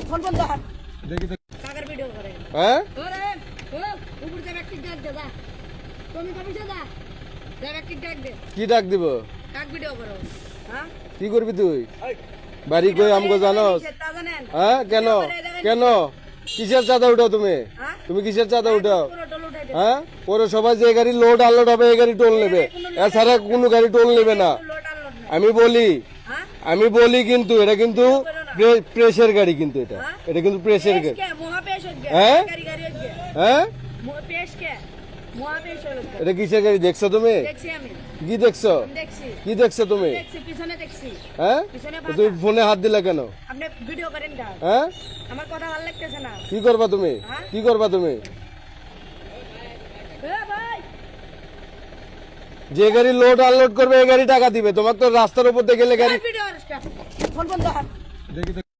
Phone বন্ধ কর। দেখি কাকার ভিডিও করে। হ্যাঁ ওরে ও উপর থেকে একটা ডাক দে দা। তুমি কবিছে দা। দেখ একটা ডাক দে। কি ডাক দিব? কাক ভিডিও করো। হ্যাঁ? কি করবি তুই? বাড়ি কই আমগো জানোস? তা জানেন? হ্যাঁ কেন কেন কিসের চাঁদা উঠাও তুমি? হ্যাঁ? তুমি কিসের চাঁদা উঠাও? পুরো টোল উঠাই দে। হ্যাঁ পৌরসভায় যে গাড়ি লোড আনলোড হবে এই গাড়ি টোল নেবে, এছাড়া কোনো গাড়ি টোল নেবে না। লোড আনলোড না। হ্যাঁ? আমি বলি কিন্তু এটা কিন্তু প্রেসের গাড়ি, কিন্তু এটা কিন্তু প্রেসের গাড়ি। কে মহাপেশ হচ্ছে। হ্যাঁ? গাড়ি গাড়ি হচ্ছে। হ্যাঁ মহাপেশ কে? মহাপেশ হলো। এটা কিসের গাড়ি দেখছো তুমি? দেখছি আমি। কি দেখছো? দেখছি। কি দেখছো তুমি? দেখছি পিছনে দেখছি। হ্যাঁ পিছনে তো তুমি ফোনে হাত দিলা কেন? আপনি ভিডিও করেন না। হ্যাঁ আমার কথা ভালো লাগতেছে না। কি করবা তুমি? হ্যাঁ? কি করবা তুমি? এ ভাই যে গাড়ি লোড আনলোড করবে এই গাড়ি টাকা দিবে, তোমার তো রাস্তার উপর দিয়ে গেলে গাড়ি ভিডিও ফোন বন্ধ কর। দেখি